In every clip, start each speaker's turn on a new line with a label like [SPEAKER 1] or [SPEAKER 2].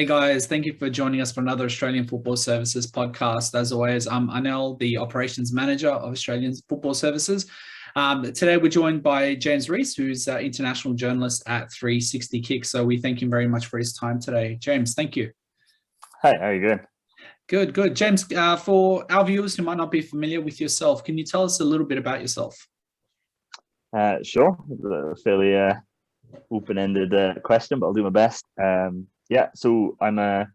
[SPEAKER 1] Hey guys, thank you for joining us for another Australian Football Services podcast. As always, I'm Anel, the Operations Manager of Australian Football Services. Today we're joined by James RHYS, who's an international journalist at 360 KICK. So we thank him very much for his time today. James, thank you.
[SPEAKER 2] Hi, how are you doing?
[SPEAKER 1] Good. James, for our viewers who might not be familiar with yourself, can you tell us a little bit about yourself?
[SPEAKER 2] Sure, a fairly open-ended question, but I'll do my best. So I'm a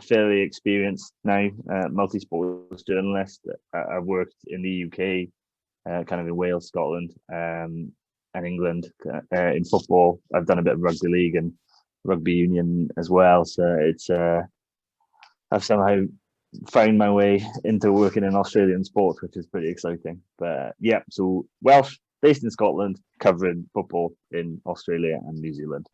[SPEAKER 2] fairly experienced now multi-sports journalist. I've worked in the UK, kind of in Wales, Scotland, and England in football. I've done a bit of rugby league and rugby union as well. So it's I've somehow found my way into working in Australian sports, which is pretty exciting. But so Welsh, based in Scotland, covering football in Australia and New Zealand.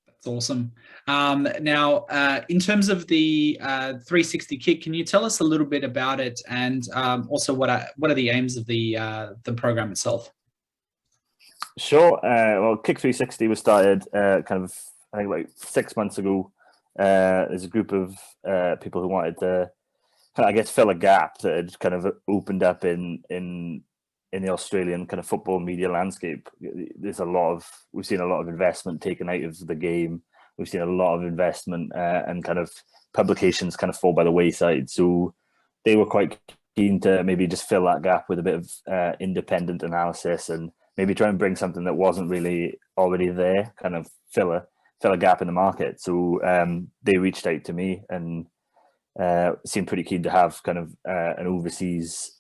[SPEAKER 1] That's awesome. Now, in terms of the 360 KICK, can you tell us a little bit about it, and also what are the aims of the program itself?
[SPEAKER 2] Sure. Well, KICK360 was started I think about 6 months ago. There's a group of people who wanted to, I guess, fill a gap that had kind of opened up in the Australian kind of football media landscape. We've seen a lot of investment taken out of the game. We've seen a lot of investment and kind of publications kind of fall by the wayside. So they were quite keen to maybe just fill that gap with a bit of independent analysis and maybe try and bring something that wasn't really already there, kind of fill a gap in the market. So they reached out to me and seemed pretty keen to have kind of an overseas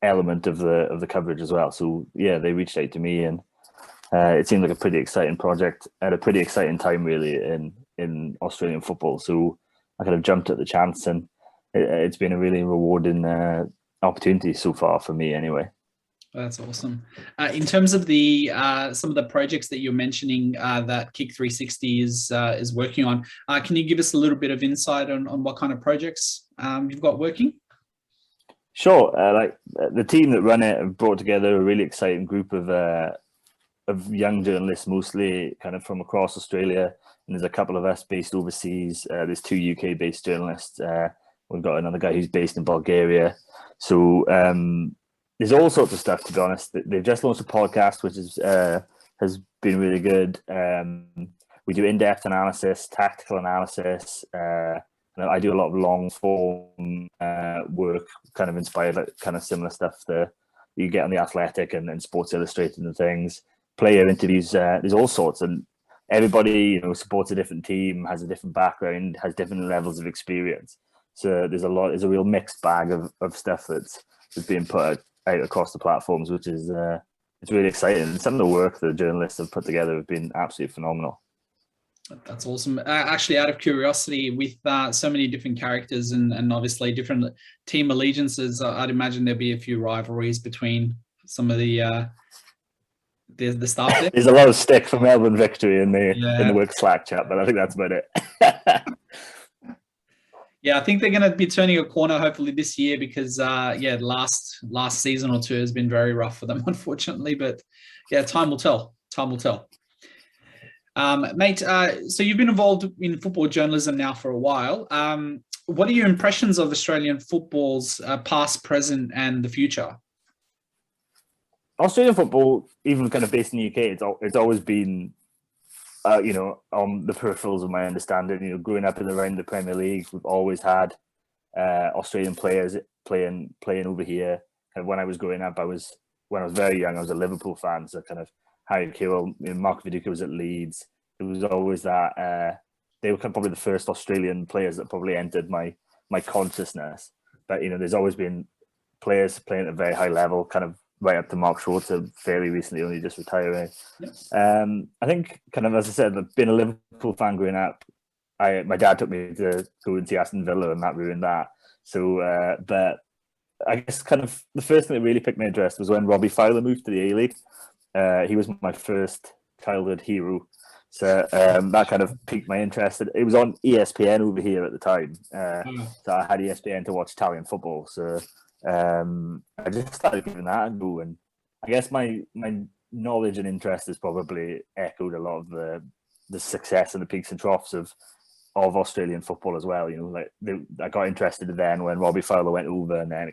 [SPEAKER 2] element of the coverage as well. So yeah, they reached out to me, and it seemed like a pretty exciting project at a pretty exciting time really in Australian football. So I kind of jumped at the chance, and it's been a really rewarding opportunity so far for me anyway.
[SPEAKER 1] That's awesome. In terms of the some of the projects that you're mentioning that KICK360 is working on, can you give us a little bit of insight on what kind of projects you've got working?
[SPEAKER 2] Sure. The team that run it have brought together a really exciting group of young journalists, mostly kind of from across Australia. And there's a couple of us based overseas. There's 2 UK-based journalists. We've got another guy who's based in Bulgaria. So there's all sorts of stuff, to be honest. They've just launched a podcast, which has been really good. We do in-depth analysis, tactical analysis. I do a lot of long form work, kind of inspired, like kind of similar stuff that you get on The Athletic and Sports Illustrated and things. Player interviews, there's all sorts, and everybody supports a different team, has a different background, has different levels of experience. So there's a real mixed bag of stuff that's being put out across the platforms, which is it's really exciting. And some of the work the journalists have put together have been absolutely phenomenal.
[SPEAKER 1] That's awesome. Actually, out of curiosity, with so many different characters and obviously different team allegiances, I'd imagine there'd be a few rivalries between some of the staff there.
[SPEAKER 2] There's a lot of stick for Melbourne victory in the work Slack chat, but I think that's about it.
[SPEAKER 1] Yeah, I think they're going to be turning a corner hopefully this year because last season or two has been very rough for them, unfortunately. But yeah, time will tell. Time will tell. Mate, so you've been involved in football journalism now for a while. What are your impressions of Australian football's past, present, and the future?
[SPEAKER 2] Australian football, even kind of based in the UK, it's always been, on the peripherals of my understanding. Growing up and around the Premier League, we've always had Australian players playing over here. And when I was growing up, when I was very young, I was a Liverpool fan, so kind of Harry Kewell, Mark Viduka was at Leeds. It was always that they were probably the first Australian players that probably entered my consciousness. But there's always been players playing at a very high level, kind of right up to Mark Schwarzer, fairly recently, only just retiring.
[SPEAKER 1] Yes.
[SPEAKER 2] I think, kind of as I said, I've been a Liverpool fan growing up. My dad took me to go and see Aston Villa, and that ruined that. So, but I guess kind of the first thing that really piqued my interest was when Robbie Fowler moved to the A-League. He was my first childhood hero. So that kind of piqued my interest. It was on ESPN over here at the time. So I had ESPN to watch Italian football. So I just started giving that a go. And I guess my knowledge and interest has probably echoed a lot of the success and the peaks and troughs of of Australian football as well. Like I got interested then when Robbie Fowler went over, and then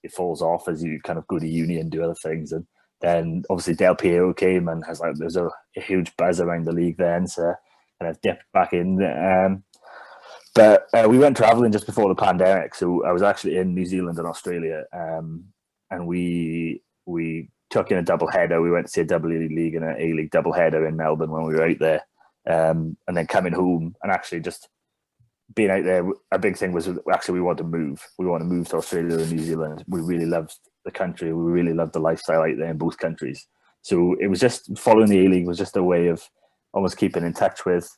[SPEAKER 2] it falls off as you kind of go to uni and do other things. And then obviously Del Piero came, and there's a huge buzz around the league then, so kind of dipped back in. But we went traveling just before the pandemic, so I was actually in New Zealand and Australia, and we took in a double header. We went to see a W League and an A League double header in Melbourne when we were out there, and then coming home and actually just being out there. A big thing was actually we want to move. We want to move to Australia and New Zealand. We really loved the country. We really loved the lifestyle out there in both countries. So it was just following the A League was just a way of almost keeping in touch with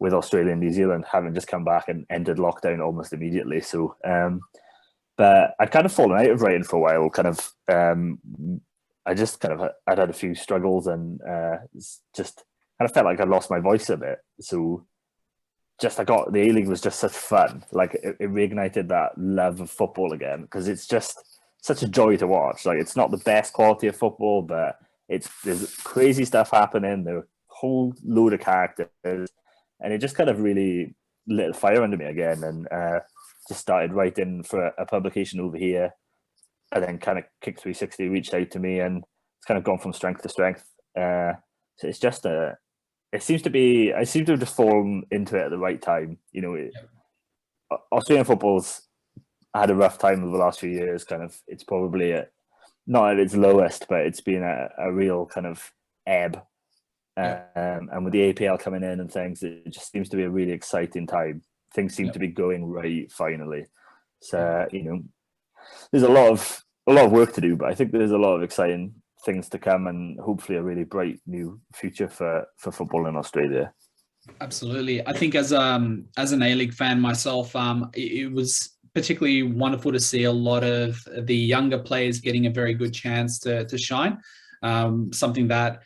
[SPEAKER 2] Australia and New Zealand, having just come back and ended lockdown almost immediately. So, but I'd kind of fallen out of writing for a while. I'd had a few struggles, and just kind of felt like I lost my voice a bit. So I got the A-League was just such fun. Like it reignited that love of football again, because it's just such a joy to watch. Like it's not the best quality of football, but there's crazy stuff happening. There are a whole load of characters, and it just kind of really lit a fire under me again, and just started writing for a publication over here. And then kind of KICK360 reached out to me, and it's kind of gone from strength to strength. So it's just I seem to have just fallen into it at the right time. Australian football's had a rough time over the last few years. It's probably not at its lowest, but it's been a real kind of ebb. And with the APL coming in and things, it just seems to be a really exciting time. Things seem to be going right finally. So there's a lot of work to do, but I think there's a lot of exciting things to come, and hopefully a really bright new future for football in Australia.
[SPEAKER 1] Absolutely. I think as an A-League fan myself, it was particularly wonderful to see a lot of the younger players getting a very good chance to shine. Something that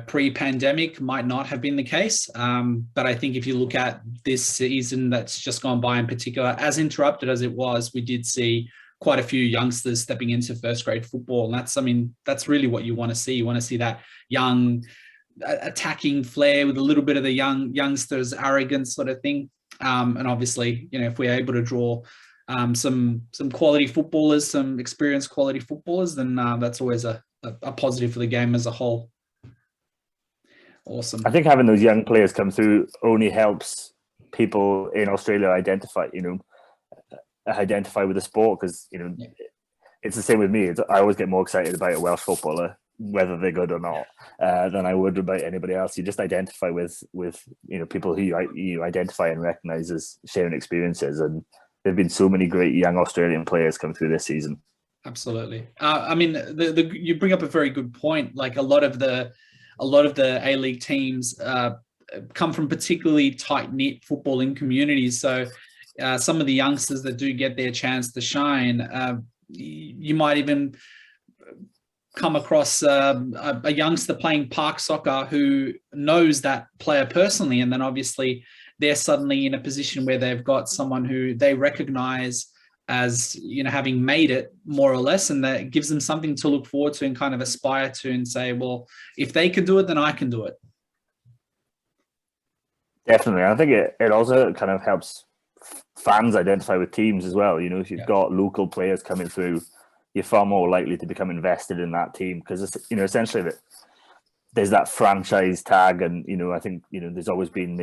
[SPEAKER 1] pre-pandemic might not have been the case. But I think if you look at this season that's just gone by in particular, as interrupted as it was, we did see quite a few youngsters stepping into first grade football. And that's really what you want to see. You want to see that young attacking flair with a little bit of the youngsters arrogance sort of thing. And obviously, if we're able to draw some quality footballers, some experienced quality footballers, then that's always a positive for the game as a whole. Awesome.
[SPEAKER 2] I think having those young players come through only helps people in Australia identify with the sport, because it's the same with me. I always get more excited about a Welsh footballer, whether they're good or not, than I would about anybody else. You just identify with people who you identify and recognise as sharing experiences, and there've been so many great young Australian players come through this season.
[SPEAKER 1] Absolutely. You bring up a very good point. Like a lot of the A-League teams come from particularly tight-knit footballing communities. So some of the youngsters that do get their chance to shine, you might even come across a youngster playing park soccer who knows that player personally, and then obviously they're suddenly in a position where they've got someone who they recognize as having made it more or less, and that gives them something to look forward to and kind of aspire to, and say, well, if they can do it, then I can do it.
[SPEAKER 2] Definitely. I think it also kind of helps fans identify with teams as well. If you've got local players coming through, you're far more likely to become invested in that team, because essentially that there's that franchise tag, and I think there's always been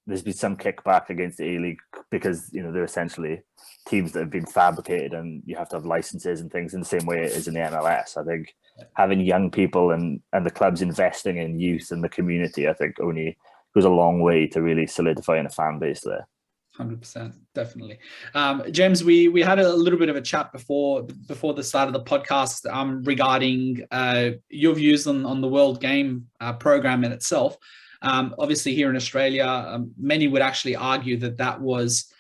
[SPEAKER 2] there's been some kickback against the A-League, because they're essentially teams that have been fabricated, and you have to have licenses and things in the same way it is in the MLS. I think having young people and the clubs investing in youth and the community, I think only goes a long way to really solidifying a fan base there.
[SPEAKER 1] 100%, definitely. James, we had a little bit of a chat before the start of the podcast regarding your views on the World Game program in itself. Obviously, here in Australia, many would actually argue that was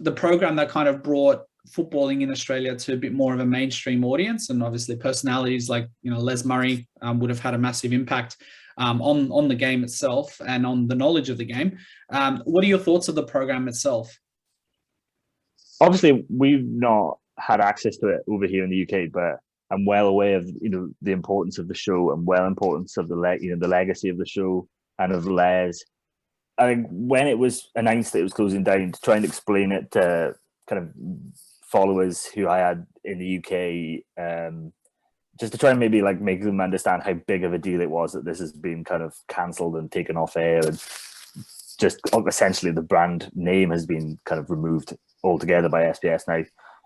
[SPEAKER 1] the program that kind of brought footballing in Australia to a bit more of a mainstream audience, and obviously personalities like Les Murray would have had a massive impact on the game itself and on the knowledge of the game. What are your thoughts of the program itself?
[SPEAKER 2] Obviously, we've not had access to it over here in the UK, but I'm well aware of the importance of the show, and importance of the legacy of the show and of Les. I think when it was announced that it was closing down, to try and explain it to kind of followers who I had in the UK, just to try and maybe like make them understand how big of a deal it was that this has been kind of cancelled and taken off air, and just essentially the brand name has been kind of removed altogether by SBS now.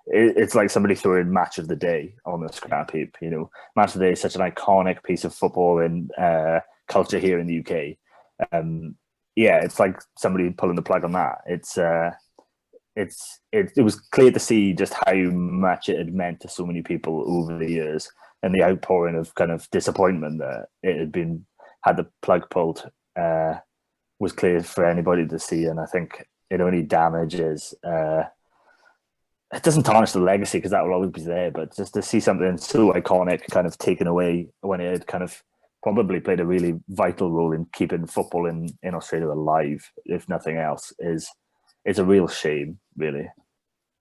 [SPEAKER 2] It's like somebody throwing Match of the Day on the scrap heap. You know, Match of the Day is such an iconic piece of football and culture here in the UK. Yeah, it's like somebody pulling the plug on that. It was clear to see just how much it had meant to so many people over the years, and the outpouring of kind of disappointment that it had the plug pulled was clear for anybody to see. And I think it only damages. It doesn't tarnish the legacy because that will always be there, but just to see something so iconic kind of taken away when it had kind of probably played a really vital role in keeping football in Australia alive, if nothing else, is a real shame, really.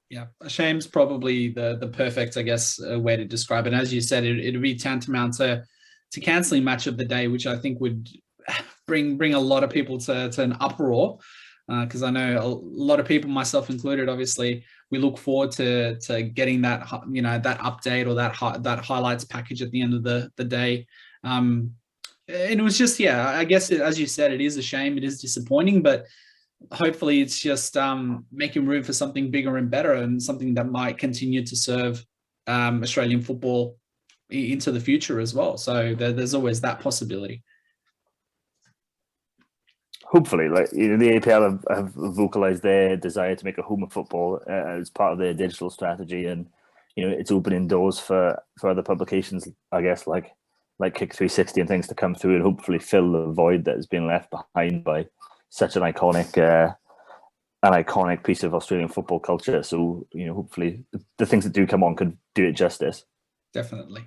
[SPEAKER 1] Yeah, a shame's probably the perfect, I guess, way to describe it. And as you said, it'd be tantamount to cancelling Match of the Day, which I think would bring a lot of people to an uproar. Because I know a lot of people, myself included, obviously, we look forward to getting that, you know, that update or that highlights package at the end of the day. And it was just, yeah, I guess, as you said, it is a shame. It is disappointing, but hopefully it's just making room for something bigger and better, and something that might continue to serve Australian football into the future as well. So there's always that possibility.
[SPEAKER 2] Hopefully, like, you know, the APL have vocalized their desire to make a home of football as part of their digital strategy, and you know, it's opening doors for other publications, I guess, like KICK360 and things to come through and hopefully fill the void that has been left behind by such an iconic piece of Australian football culture. So, you know, hopefully the things that do come on could do it justice.
[SPEAKER 1] Definitely.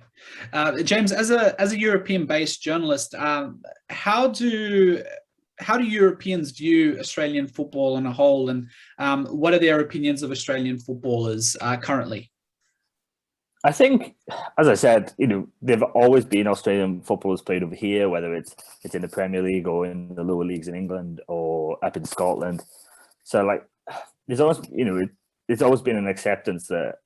[SPEAKER 1] James, as a European-based journalist, how do Europeans view Australian football on a whole, and what are their opinions of Australian footballers currently?
[SPEAKER 2] I think, as I said, you know, they've always been Australian footballers played over here, whether it's in the Premier League or in the lower leagues in England or up in Scotland. So, like, there's always, you know, it's always been an acceptance that,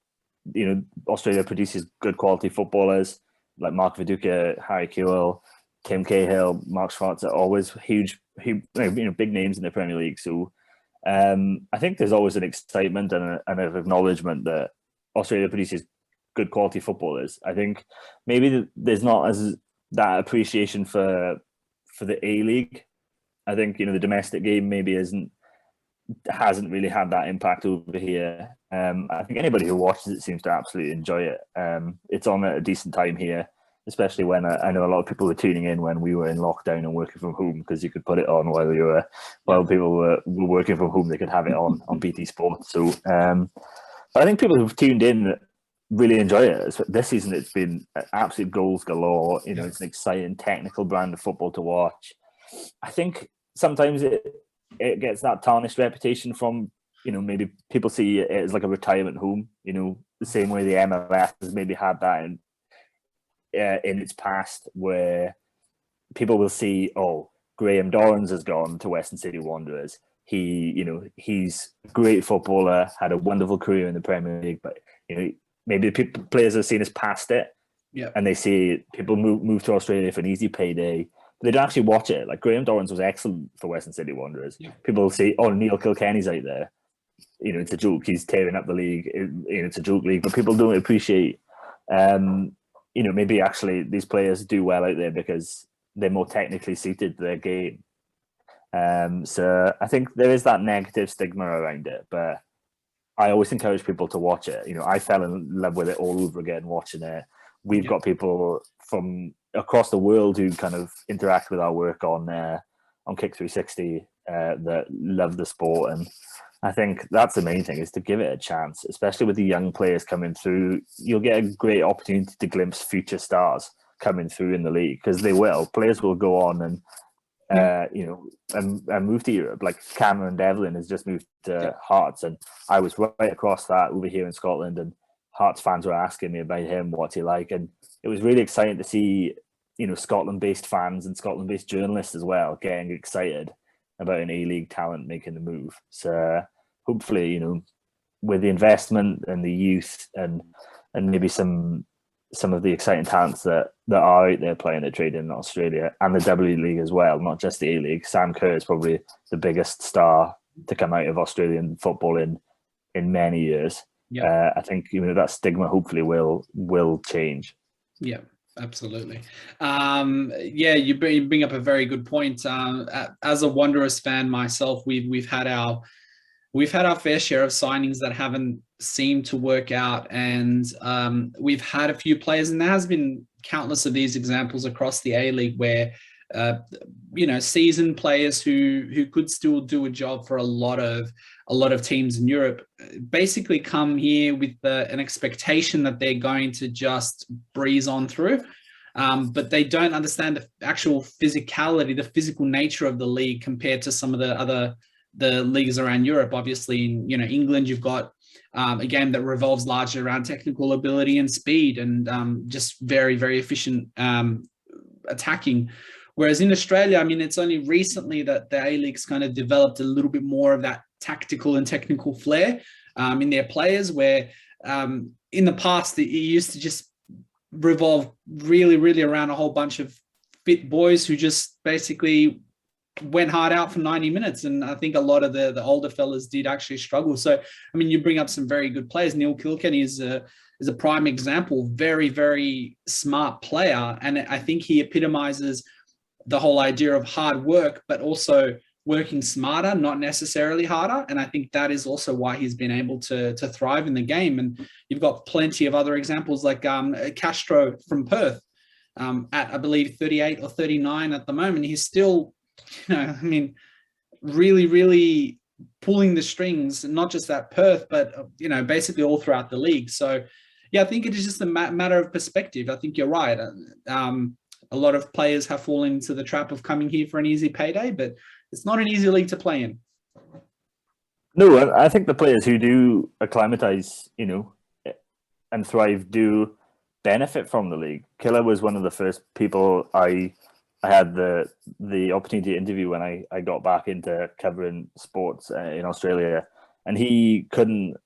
[SPEAKER 2] you know, Australia produces good quality footballers like Mark Viduka, Harry Kewell, Tim Cahill, Mark Schwartz are always huge, you know, big names in the Premier League. So I think there's always an excitement and an acknowledgement that Australia produces good quality footballers. I think maybe there's not as that appreciation for the A-League. I think, you know, the domestic game maybe hasn't really had that impact over here. I think anybody who watches it seems to absolutely enjoy it. It's on at a decent time here, especially when I know a lot of people were tuning in when we were in lockdown and working from home, because you could put it on while people were working from home. They could have it on BT Sport. So I think people who've tuned in really enjoy it. This season, it's been absolute goals galore. You know, it's an exciting technical brand of football to watch. I think sometimes it gets that tarnished reputation from, you know, maybe people see it as like a retirement home, you know, the same way the MLS has maybe had that in its past, where people will see, oh, Graham Dorrans has gone to Western City Wanderers. He's a great footballer, had a wonderful career in the Premier League, but, you know, maybe players are seen as past it, and they see people move to Australia for an easy payday. They don't actually watch it. Like, Graham Dorrans was excellent for Western City Wanderers. Yeah. People say, oh, Neil Kilkenny's out there. You know, it's a joke. He's tearing up the league. It's a joke league, but people don't appreciate, you know, maybe actually these players do well out there because they're more technically suited to their game. So I think there is that negative stigma around it, but I always encourage people to watch it. You know, I fell in love with it all over again watching it. We've got people from across the world who kind of interact with our work on KICK360 that love the sport, and I think that's the main thing, is to give it a chance, especially with the young players coming through. You'll get a great opportunity to glimpse future stars coming through in the league, because they will. Players will go on and you know, and move to Europe. Like Cameron Devlin has just moved to Hearts, and I was right across that over here in Scotland, and Hearts fans were asking me about him, what's he like, and it was really exciting to see, you know, Scotland-based fans and Scotland-based journalists as well getting excited about an A-League talent making the move. So hopefully, with the investment and the youth and maybe some of the exciting talents that are out there playing at trade in Australia and the W League as well, not just the A-League. Sam Kerr is probably the biggest star to come out of Australian football in many years.
[SPEAKER 1] Yeah.
[SPEAKER 2] I think that stigma hopefully will change.
[SPEAKER 1] Yeah, absolutely. You bring up a very good point. As a Wanderers fan myself, we've had our fair share of signings that haven't seemed to work out, and we've had a few players, and there has been countless of these examples across the A-League where seasoned players who could still do a job for a lot of teams in Europe basically come here with an expectation that they're going to just breeze on through. But they don't understand the actual physicality, the physical nature of the league compared to some of the leagues around Europe. Obviously, in England, you've got a game that revolves largely around technical ability and speed, and just very, very efficient attacking. Whereas in Australia, I mean, it's only recently that the A-League's kind of developed a little bit more of that tactical and technical flair in their players, where in the past, it used to just revolve really, really around a whole bunch of fit boys who just basically went hard out for 90 minutes. And I think a lot of the older fellas did actually struggle. So, I mean, you bring up some very good players. Neil Kilkenny is a prime example, very, very smart player. And I think he epitomizes the whole idea of hard work, but also working smarter, not necessarily harder. And I think that is also why he's been able to thrive in the game. And you've got plenty of other examples like Castro from Perth at, I believe, 38 or 39 at the moment. He's still, really, really pulling the strings, not just at Perth, but, basically all throughout the league. So, yeah, I think it is just a matter of perspective. I think you're right. A lot of players have fallen into the trap of coming here for an easy payday, but it's not an easy league to play in.
[SPEAKER 2] No, I think the players who do acclimatise, and thrive do benefit from the league. Killer was one of the first people I had the opportunity to interview when I got back into covering sports in Australia, and he couldn't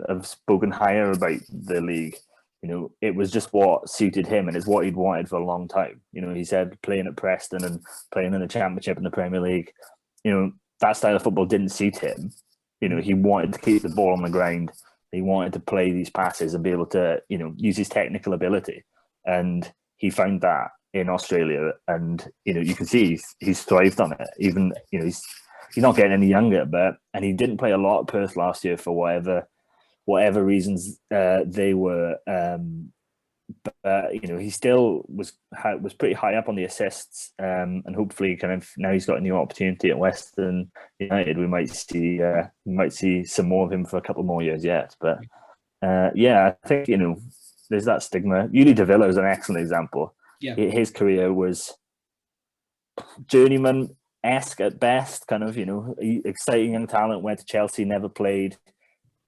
[SPEAKER 2] have spoken higher about the league. It was just what suited him, and it's what he'd wanted for a long time. He said playing at Preston and playing in the Championship and the Premier League, that style of football didn't suit him. He wanted to keep the ball on the ground. He wanted to play these passes and be able to, use his technical ability. And he found that in Australia, and you can see he's thrived on it. Even he's not getting any younger, and he didn't play a lot at Perth last year for whatever reasons they were. But he still was pretty high up on the assists, and hopefully, kind of now he's got a new opportunity at Western United. We might see some more of him for a couple more years yet. But I think there's that stigma. Uli de Villa is an excellent example.
[SPEAKER 1] Yeah,
[SPEAKER 2] his career was journeyman-esque at best. Kind of exciting young talent. Went to Chelsea, never played,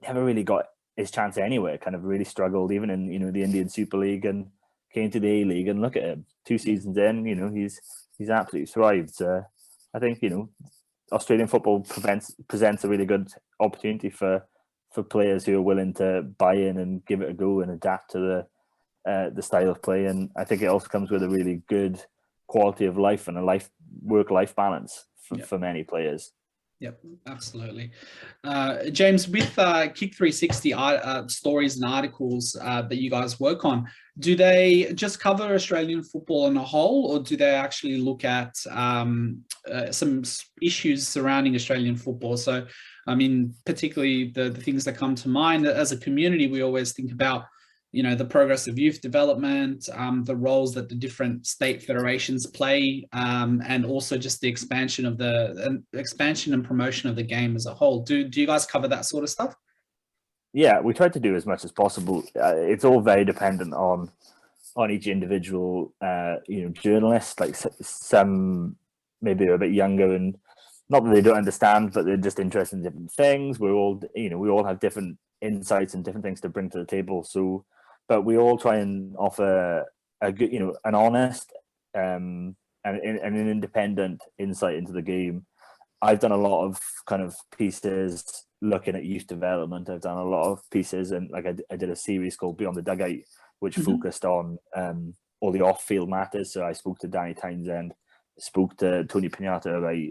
[SPEAKER 2] never really got his chance anywhere. Kind of really struggled even in the Indian Super League, and came to the A-League, and look at him, 2 seasons in, he's absolutely thrived. So I think Australian football presents a really good opportunity for players who are willing to buy in and give it a go and adapt to the style of play. And I think it also comes with a really good quality of life and a work-life balance for many players.
[SPEAKER 1] Yep, absolutely. James, with KICK360 stories and articles that you guys work on, do they just cover Australian football on a whole, or do they actually look at some issues surrounding Australian football? So, I mean, particularly the things that come to mind as a community, we always think about the progress of youth development, the roles that the different state federations play, and also just the expansion and promotion of the game as a whole. Do you guys cover that sort of stuff?
[SPEAKER 2] Yeah, we try to do as much as possible. It's all very dependent on each individual, journalist. Like some maybe are a bit younger, and not that they don't understand, but they're just interested in different things. We all have different insights and different things to bring to the table. So, but we all try and offer a good, an honest and an independent insight into the game. I've done a lot of kind of pieces looking at youth development. I've done a lot of pieces, and like I did a series called Beyond the Dugout, which focused on all the off-field matters. So I spoke to Danny Townsend, spoke to Tony Pignata about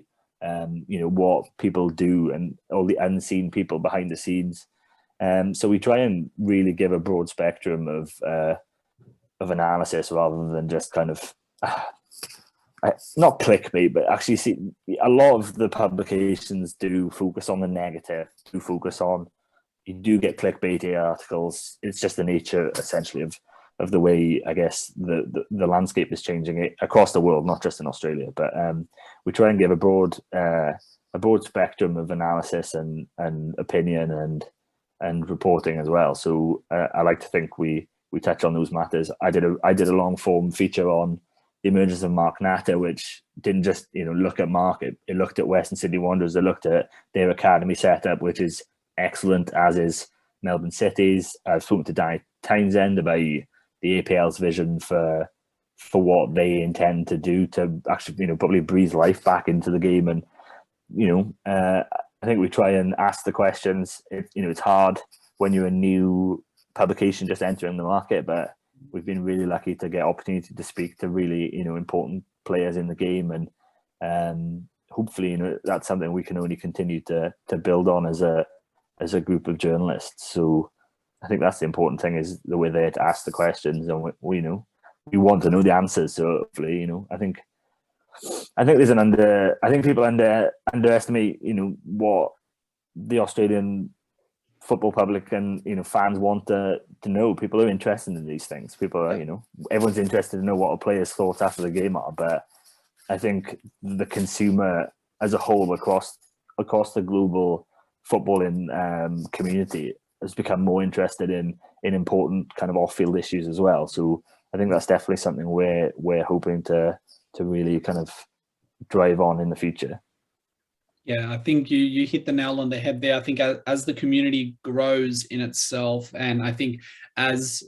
[SPEAKER 2] what people do and all the unseen people behind the scenes. So we try and really give a broad spectrum of analysis rather than just kind of not clickbait, but actually see a lot of the publications do focus on the negative, do focus on, you do get clickbaity articles. It's just the nature essentially of the way, I guess, the landscape is changing across the world, not just in Australia. But we try and give a broad spectrum of analysis and opinion and reporting as well. So I like to think we touch on those matters. I did a long form feature on the emergence of Mark Natter, which didn't just look at Mark. It looked at Western Sydney Wanderers. It looked at their academy setup, which is excellent, as is Melbourne City's. I've spoken to Danny Townsend about the APL's vision for what they intend to do to actually probably breathe life back into the game. And I think we try and ask the questions. It's hard when you're a new publication just entering the market, but we've been really lucky to get opportunity to speak to really important players in the game, and hopefully that's something we can only continue to build on as a group of journalists. So I think that's the important thing, is that we're there to ask the questions, and we want to know the answers. So hopefully I think there's I think people underestimate what the Australian football public and fans want to know. People are interested in these things. People are everyone's interested to know what a player's thoughts after the game are. But I think the consumer as a whole across the global footballing community has become more interested in important kind of off-field issues as well. So I think that's definitely something we're hoping to really kind of drive on in the future.
[SPEAKER 1] Yeah, I think you hit the nail on the head there. I think as the community grows in itself, and I think as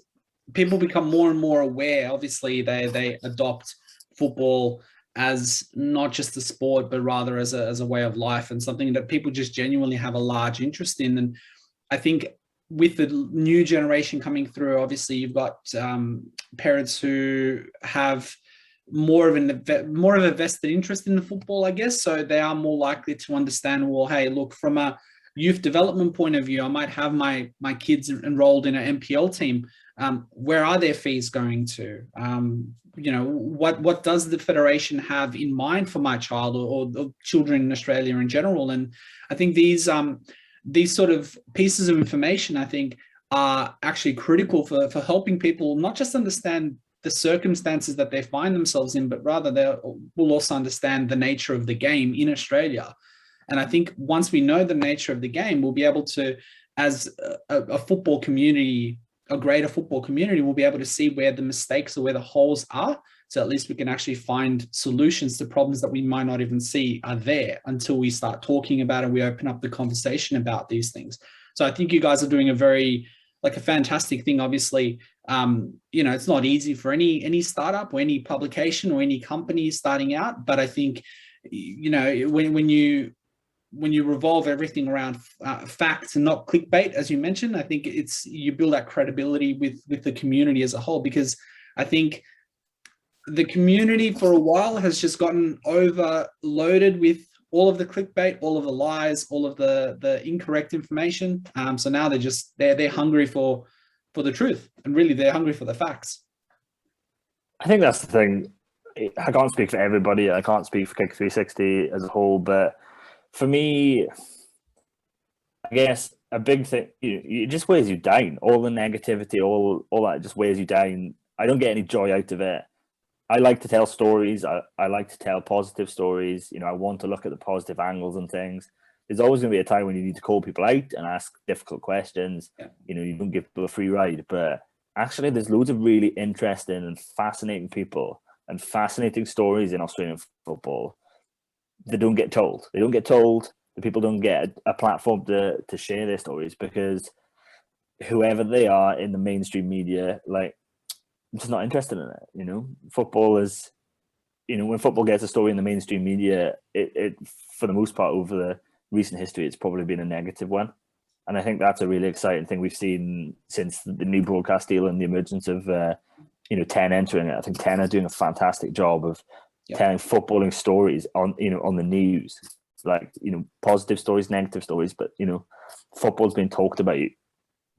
[SPEAKER 1] people become more and more aware, obviously they adopt football as not just a sport, but rather as a way of life, and something that people just genuinely have a large interest in. And I think with the new generation coming through, obviously you've got parents who have more of a vested interest in the football, I guess. So they are more likely to understand, well, hey, look, from a youth development point of view, I might have my kids enrolled in an NPL team. Where are their fees going to? What does the federation have in mind for my child or children in Australia in general? And I think these sort of pieces of information, I think, are actually critical for helping people not just understand the circumstances that they find themselves in, but rather they will also understand the nature of the game in Australia. And I think once we know the nature of the game, we'll be able to, as a football community, a greater football community, we'll be able to see where the mistakes or where the holes are. So at least we can actually find solutions to problems that we might not even see are there until we start talking about it. We open up the conversation about these things. So I think you guys are doing a fantastic thing. Obviously, it's not easy for any startup or any publication or any company starting out. But I think, when you revolve everything around facts and not clickbait, as you mentioned, I think you build that credibility with the community as a whole, because I think the community for a while has just gotten overloaded with all of the clickbait, all of the lies, all of the incorrect information. So now they're hungry for the truth, and really they're hungry for the facts.
[SPEAKER 2] I think that's the thing. I can't speak for everybody. I can't speak for KICK360 as a whole, but for me, I guess a big thing, it just wears you down. All the negativity, all that just wears you down. I don't get any joy out of it. I like to tell stories. I like to tell positive stories. I want to look at the positive angles and things. There's always going to be a time when you need to call people out and ask difficult questions. Yeah. You don't give people a free ride, but actually there's loads of really interesting and fascinating people and fascinating stories in Australian football that don't get told. They don't get told. The people don't get a platform to share their stories, because whoever they are in the mainstream media, I'm just not interested in it. Football is, when football gets a story in the mainstream media, it for the most part over the recent history, it's probably been a negative one. And I think that's a really exciting thing we've seen since the new broadcast deal and the emergence of, 10 entering it. I think 10 are doing a fantastic job of telling footballing stories on the news, like, positive stories, negative stories, but, football's been talked about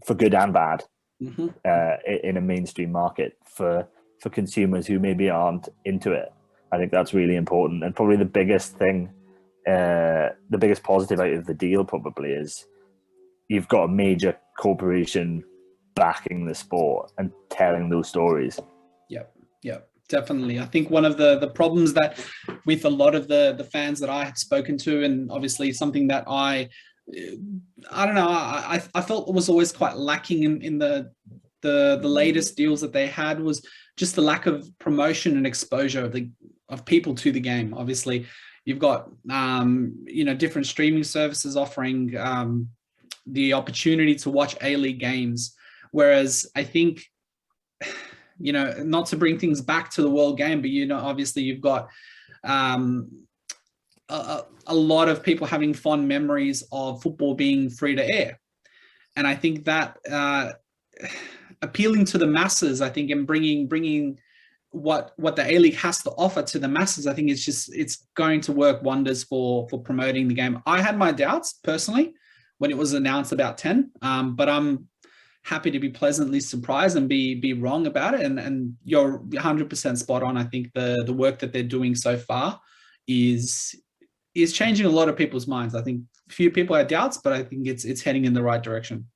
[SPEAKER 2] for good and bad in a mainstream market for consumers who maybe aren't into it. I think that's really important. And probably the biggest thing, the biggest positive out of the deal probably is you've got a major corporation backing the sport and telling those stories.
[SPEAKER 1] Yep, definitely. I think one of the problems that with a lot of the fans that I have spoken to, and obviously something that I don't know, I felt it was always quite lacking in the latest deals that they had, was just the lack of promotion and exposure of people to the game. Obviously, you've got different streaming services offering the opportunity to watch A-League games, whereas I think, not to bring things back to the world game, but obviously you've got a lot of people having fond memories of football being free to air, and I think that appealing to the masses, I think, and bringing what the A-League has to offer to the masses, I think it's going to work wonders for promoting the game. I had my doubts personally when it was announced about 10, but I'm happy to be pleasantly surprised and be wrong about it. And you're 100% spot on. I think the work that they're doing so far is changing a lot of people's minds. I think a few people had doubts, but I think it's heading in the right direction.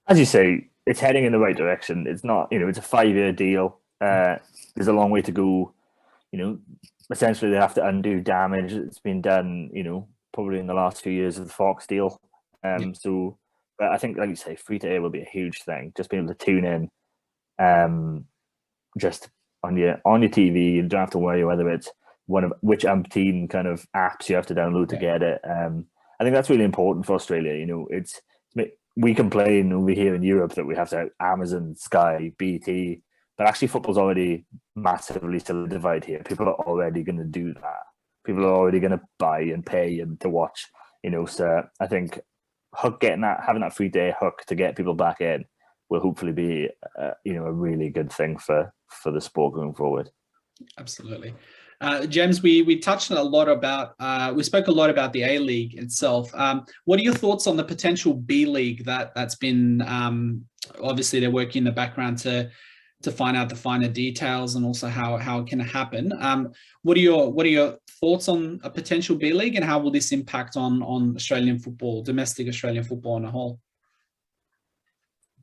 [SPEAKER 2] As you say, it's heading in the right direction. It's not, it's a 5-year deal. There's a long way to go. Essentially they have to undo damage that's been done, probably in the last few years of the Fox deal. So, but I think, like you say, free to air will be a huge thing. Just being able to tune in, just on your TV. You don't have to worry whether it's one of which umpteen kind of apps you have to download to get it. I think that's really important for Australia. We complain over here in Europe that we have to have Amazon, Sky, BT, but actually football's already massively solidified here. People are already going to do that. People are already going to buy and pay and to watch. So I think having that free day hook to get people back in will hopefully be a really good thing for the sport going forward.
[SPEAKER 1] Absolutely. James, we touched a lot about, we spoke a lot about the A-League itself. What are your thoughts on the potential B-League that's been, obviously they're working in the background to find out the finer details and also how it can happen. What are your thoughts on a potential B-League, and how will this impact on Australian football, domestic Australian football on a whole?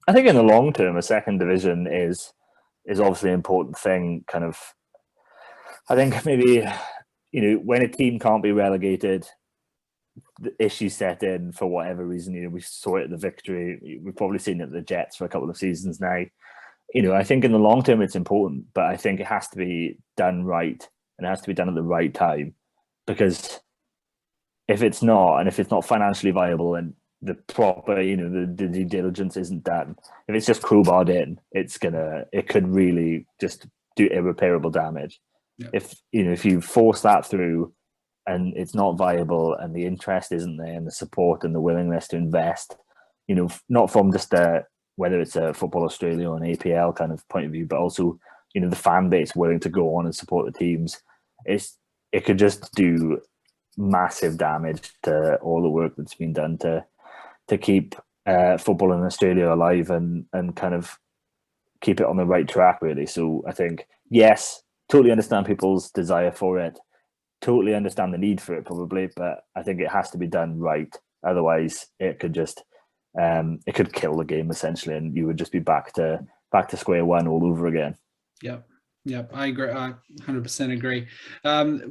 [SPEAKER 2] I think in the long term, a second division is obviously an important thing. Kind of, I think maybe when a team can't be relegated, the issues set in for whatever reason. We saw it at the Victory. We've probably seen it at the Jets for a couple of seasons now. I think in the long term it's important, but I think it has to be done right, and it has to be done at the right time, because if it's not, and if it's not financially viable and the proper, the due diligence isn't done, if it's just crowbarred in, it could really just do irreparable damage. Yeah. If you force that through and it's not viable and the interest isn't there and the support and the willingness to invest, not from just whether it's a Football Australia or an APL kind of point of view, but also, the fan base willing to go on and support the teams, it could just do massive damage to all the work that's been done to keep football in Australia alive and kind of keep it on the right track, really. So I think, yes, totally understand people's desire for it, totally understand the need for it probably, but I think it has to be done right. Otherwise, it could just it could kill the game essentially, and you would just be back to square one all over again.
[SPEAKER 1] Yeah, I agree. I 100% agree.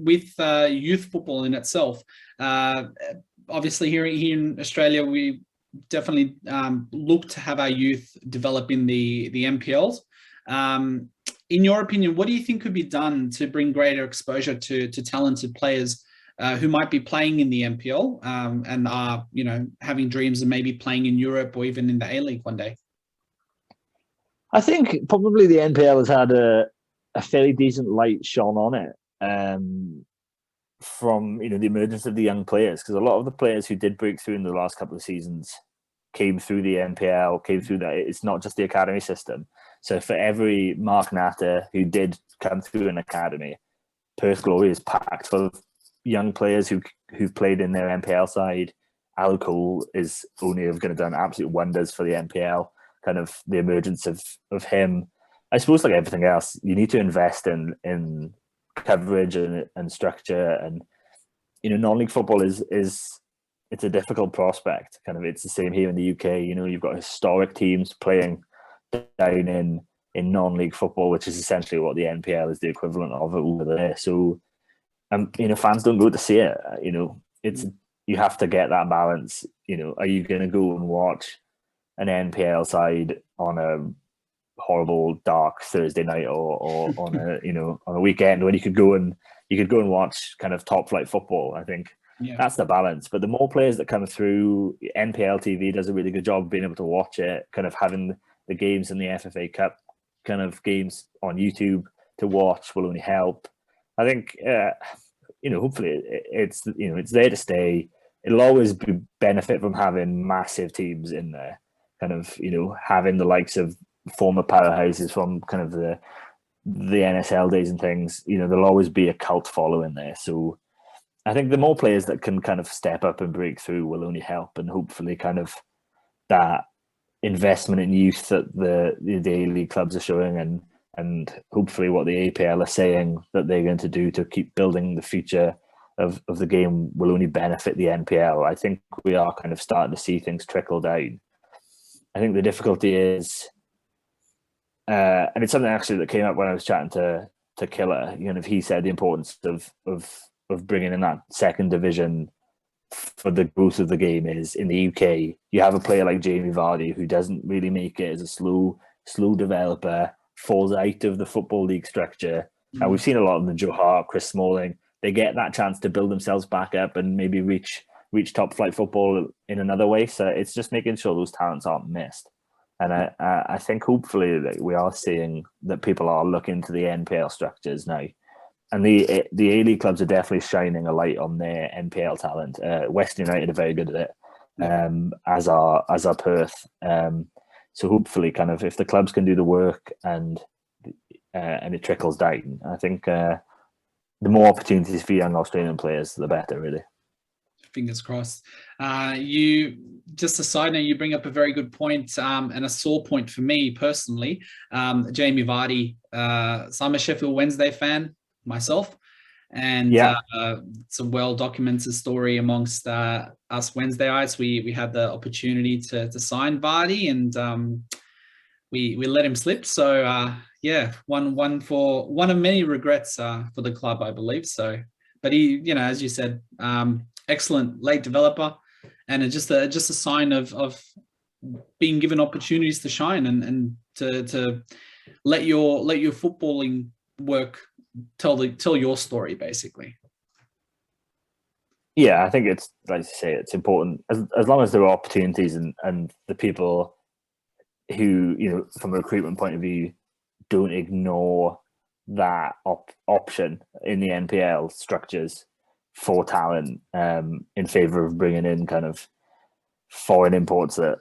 [SPEAKER 1] With youth football in itself, obviously here in Australia, we definitely look to have our youth develop in the NPLs. In your opinion, what do you think could be done to bring greater exposure to talented players who might be playing in the NPL and are, having dreams of maybe playing in Europe or even in the A-League one day?
[SPEAKER 2] I think probably the NPL has had a fairly decent light shone on it from the emergence of the young players, because a lot of the players who did break through in the last couple of seasons came through the NPL, came through that. It's not just the academy system. So for every Mark Natter who did come through an academy, Perth Glory is packed full of young players who've played in their NPL side. Al Cole is only going to done absolute wonders for the NPL. Kind of the emergence of him. I suppose, like everything else, you need to invest in coverage and structure. And non-league football is it's a difficult prospect. Kind of, it's the same here in the UK. You've got historic teams playing down in non-league football, which is essentially what the NPL is the equivalent of over there. So, fans don't go to see it. It's you have to get that balance. Are you going to go and watch an NPL side on a horrible dark Thursday night or on a weekend when you could go and watch kind of top flight football? I think that's the balance. But the more players that come through, NPL TV does a really good job of being able to watch it, kind of having the games in the FFA Cup kind of games on YouTube to watch will only help. I think hopefully it's there to stay. It'll always benefit from having massive teams in there, kind of having the likes of former powerhouses from kind of the NSL days and things. There'll always be a cult following there. So I think the more players that can kind of step up and break through will only help, and hopefully kind of that investment in youth that the A-League clubs are showing, and hopefully what the APL are saying that they're going to do to keep building the future of the game will only benefit the NPL. I think we are kind of starting to see things trickle down. I think the difficulty is, and it's something actually that came up when I was chatting to Killer. He said the importance of bringing in that second division for the growth of the game is in the UK. You have a player like Jamie Vardy who doesn't really make it as a slow developer, falls out of the Football League structure. And we've seen a lot of them, Joe Hart, Chris Smalling. They get that chance to build themselves back up and maybe reach top flight football in another way. So it's just making sure those talents aren't missed. And I think hopefully that we are seeing that people are looking to the NPL structures now. And the A-League clubs are definitely shining a light on their NPL talent. Western United are very good at it, as are Perth. So hopefully, kind of, if the clubs can do the work and it trickles down, I think the more opportunities for young Australian players, the better, really.
[SPEAKER 1] Fingers crossed. You, just a side note, you bring up a very good point, and a sore point for me personally. Jamie Vardy. So I'm a Sheffield Wednesday fan myself, and it's a well-documented story amongst us Wednesdayites. We had the opportunity to sign Vardy, and we let him slip. So one of many regrets for the club, I believe. So, but he, as you said, excellent late developer, and it's just a sign of being given opportunities to shine and to let your footballing work tell your story, basically.
[SPEAKER 2] Yeah, I think it's, like you say, it's important as long as there are opportunities and the people who, from a recruitment point of view, don't ignore that option in the NPL structures for talent, in favor of bringing in kind of foreign imports that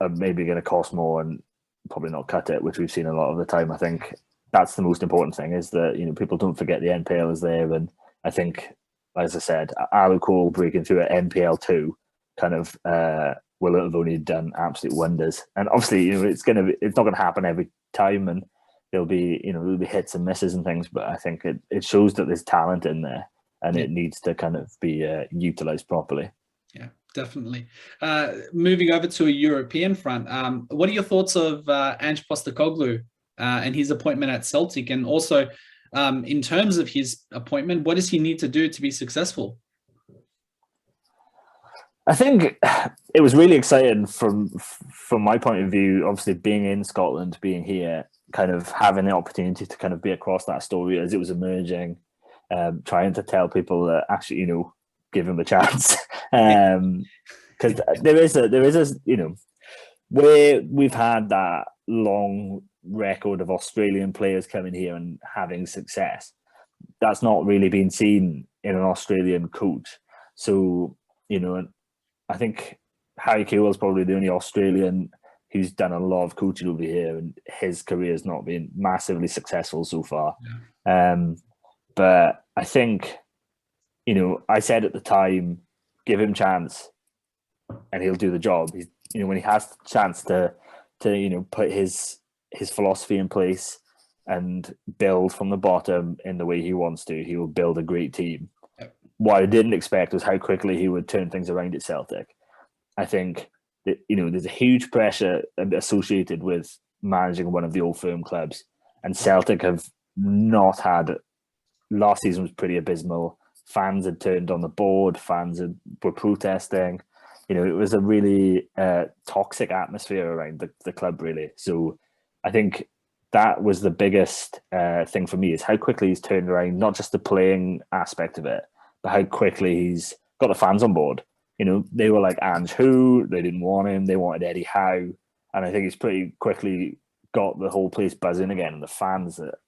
[SPEAKER 2] are maybe going to cost more and probably not cut it, which we've seen a lot of the time. I think that's the most important thing, is that people don't forget the NPL is there. And I think, as I said, Alu Cole breaking through at NPL 2 kind of will have only done absolute wonders. And obviously, it's not going to happen every time, and there'll be hits and misses and things. But I think it shows that there's talent in there, and it needs to kind of be utilized properly.
[SPEAKER 1] Yeah, definitely. Moving over to a European front, what are your thoughts of Ange Postecoglou and his appointment at Celtic? And also, in terms of his appointment, what does he need to do to be successful?
[SPEAKER 2] I think it was really exciting from my point of view, obviously being in Scotland, being here, kind of having the opportunity to kind of be across that story as it was emerging, trying to tell people that actually, give him a chance. Because there is a where we've had that long record of Australian players coming here and having success. That's not really been seen in an Australian coach. So, you know, I think Harry Kewell is probably the only Australian who's done a lot of coaching over here, and his career has not been massively successful so far. Yeah. But I think, you know, I said at the time, give him chance and he'll do the job. He's, you know, when he has the chance to you know, put his philosophy in place and build from the bottom in the way he wants to, he will build a great team. Yep. What I didn't expect was how quickly he would turn things around at Celtic. I think that, you know, there's a huge pressure associated with managing one of the old firm clubs, and Celtic have not had. Last season was pretty abysmal. Fans had turned on the board. Fans were protesting. You know, it was a really toxic atmosphere around the club, really. So I think that was the biggest thing for me, is how quickly he's turned around, not just the playing aspect of it, but how quickly he's got the fans on board. You know, they were like, Ange who? They didn't want him. They wanted Eddie Howe. And I think he's pretty quickly got the whole place buzzing again, and the fans are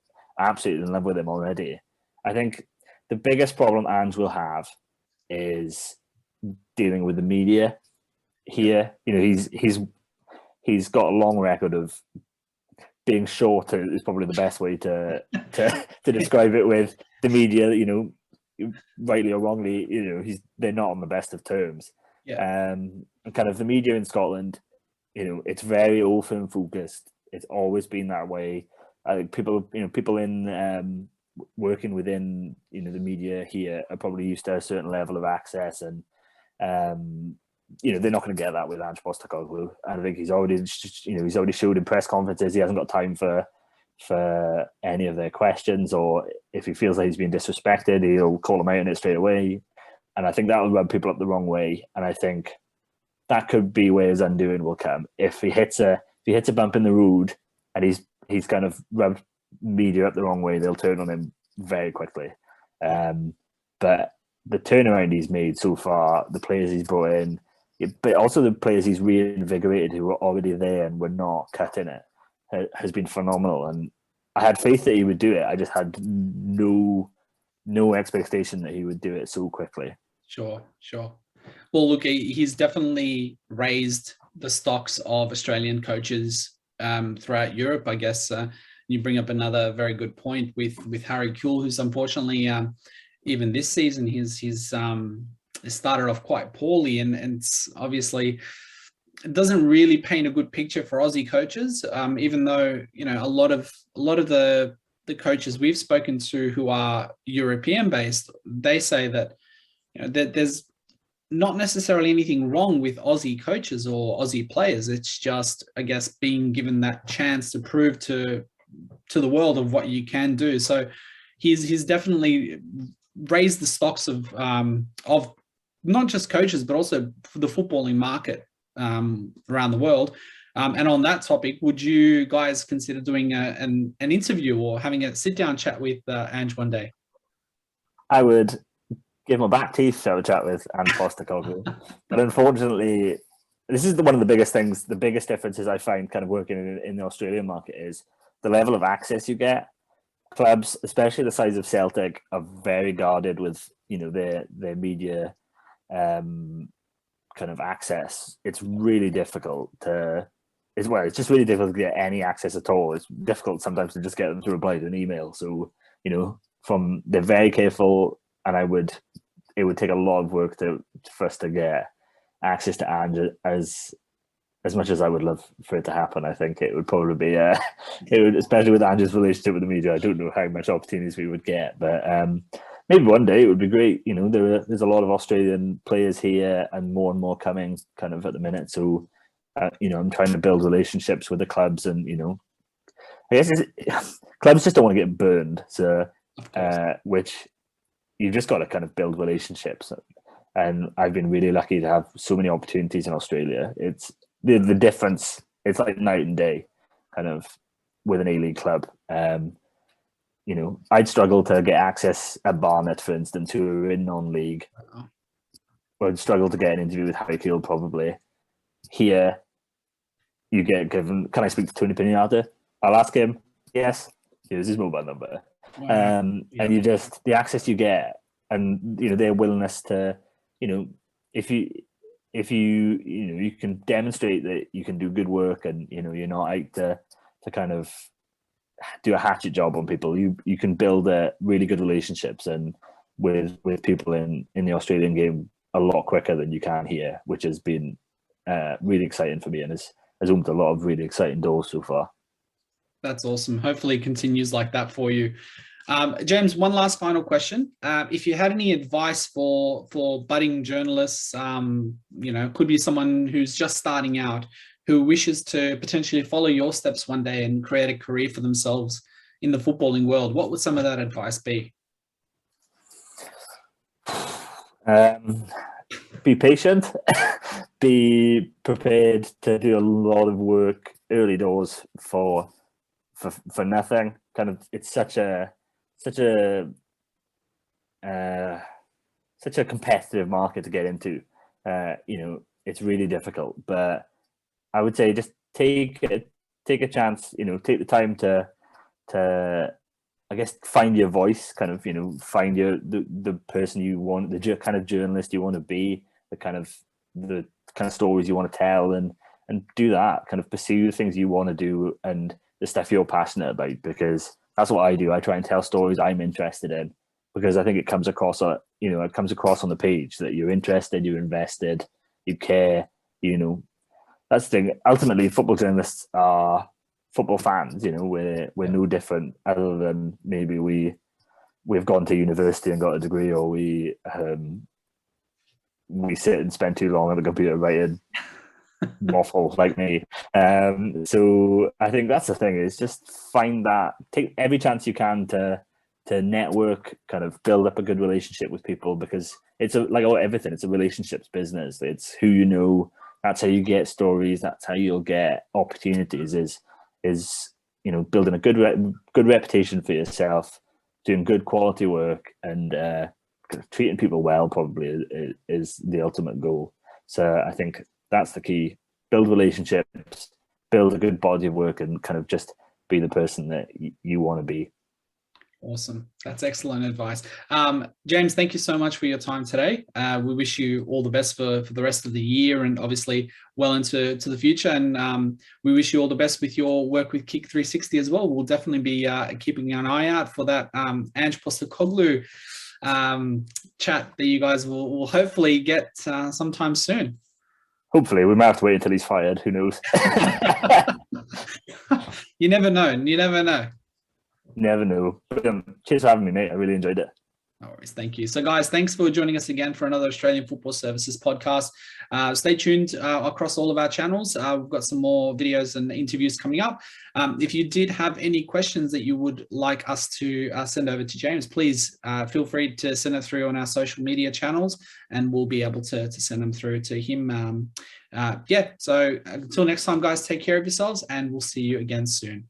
[SPEAKER 2] absolutely in love with him already. I think the biggest problem Ange will have is dealing with the media here. You know, he's got a long record of being short is probably the best way to describe it with the media. You know, rightly or wrongly, you know, they're not on the best of terms. Yeah. And kind of the media in Scotland, you know, it's very old firm focused. It's always been that way. I think people in working within, you know, the media here are probably used to a certain level of access, and you know, they're not going to get that with Ange Postecoglou. I think he's already showed in press conferences he hasn't got time for any of their questions, or if he feels like he's being disrespected, he'll call them out on it straight away. And I think that will rub people up the wrong way. And I think that could be where his undoing will come. If he hits a bump in the road and he's kind of rubbed media up the wrong way, they'll turn on him very quickly. But the turnaround he's made so far, the players he's brought in, but also the players he's reinvigorated who were already there and were not cutting it, has been phenomenal. And I had faith that he would do it. I just had no expectation that he would do it so quickly.
[SPEAKER 1] Sure. Well, look, he's definitely raised the stocks of Australian coaches throughout Europe, I guess. You bring up another very good point with Harry Kewell, who's unfortunately even this season he's started off quite poorly, and it's obviously it doesn't really paint a good picture for Aussie coaches. Even though, you know, a lot of the coaches we've spoken to who are European based, they say that, you know, that there's not necessarily anything wrong with Aussie coaches or Aussie players. It's just, I guess, being given that chance to prove to the world of what you can do. So he's definitely raised the stocks of not just coaches, but also for the footballing market around the world. And on that topic, would you guys consider doing an interview or having a sit-down chat with Ange one day?
[SPEAKER 2] I would give my back teeth to have a chat with Ange Postecoglou. But unfortunately, this is one of the biggest things, the biggest differences I find kind of working in the Australian market is the level of access you get. Clubs, especially the size of Celtic, are very guarded with, you know, their media kind of access. It's really difficult it's just really difficult to get any access at all. It's difficult sometimes to just get them to reply to an email. So, you know, they're very careful, and it would take a lot of work for us to get access to Ange as much as I would love for it to happen. I think it would probably be especially with Ange's relationship with the media, I don't know how much opportunities we would get, but maybe one day it would be great. You know, there's a lot of Australian players here and more coming kind of at the minute. So, you know, I'm trying to build relationships with the clubs, and, you know, I guess clubs just don't want to get burned. So, which you've just got to kind of build relationships. And I've been really lucky to have so many opportunities in Australia. It's the difference. It's like night and day, kind of, with an A-League club. You know, I'd struggle to get access at Barnet, for instance, who are in non-league. I'd struggle to get an interview with Harry Kewell, probably. Here, you get given, can I speak to Tony Piniata? I'll ask him. Yes, here's his mobile number.
[SPEAKER 1] Wow.
[SPEAKER 2] And you just, the access you get, and their willingness to, if you can demonstrate that you can do good work, and you're not out to kind of do a hatchet job on people. You can build really good relationships and with people in the Australian game a lot quicker than you can here, which has been really exciting for me, and has opened a lot of really exciting doors so far.
[SPEAKER 1] That's awesome. Hopefully it continues like that for you. James, one last final question. If you had any advice for budding journalists, could be someone who's just starting out, who wishes to potentially follow your steps one day and create a career for themselves in the footballing world, what would some of that advice be?
[SPEAKER 2] Be patient, be prepared to do a lot of work early doors for nothing. Kind of, it's such a competitive market to get into. It's really difficult, but I would say just take a chance. Take the time to I guess find your voice. Kind of find the person you want, the kind of journalist you want to be, the kind of stories you want to tell, and do that. Kind of pursue the things you want to do and the stuff you're passionate about, because that's what I do. I try and tell stories I'm interested in, because I think it comes across on the page that you're interested, you're invested, you care. That's the thing. Ultimately, football journalists are football fans. We're no different, other than maybe we've gone to university and got a degree, or we sit and spend too long on the computer writing waffle like me. So I think that's the thing, is just take every chance you can to network, kind of build up a good relationship with people, because it's like everything, it's a relationships business. It's who you know. That's how you get stories. That's how you'll get opportunities. Is building a good reputation for yourself, doing good quality work, and treating people well. Probably is the ultimate goal. So I think that's the key. Build relationships, build a good body of work, and kind of just be the person that you want to be.
[SPEAKER 1] Awesome. That's excellent advice. James, thank you so much for your time today. We wish you all the best for the rest of the year, and obviously well into the future. And we wish you all the best with your work with KICK360 as well. We'll definitely be keeping an eye out for that Ange Postecoglou chat that you guys will hopefully get sometime soon.
[SPEAKER 2] Hopefully. We might have to wait until he's fired. Who knows?
[SPEAKER 1] You never know. You never know.
[SPEAKER 2] Never know. But, cheers for having me, mate. I really enjoyed it.
[SPEAKER 1] No worries. Thank you. So, guys, thanks for joining us again for another Australian Football Services podcast. Stay tuned across all of our channels. We've got some more videos and interviews coming up. If you did have any questions that you would like us to send over to James, please feel free to send it through on our social media channels, and we'll be able to send them through to him. So until next time, guys, take care of yourselves, and we'll see you again soon.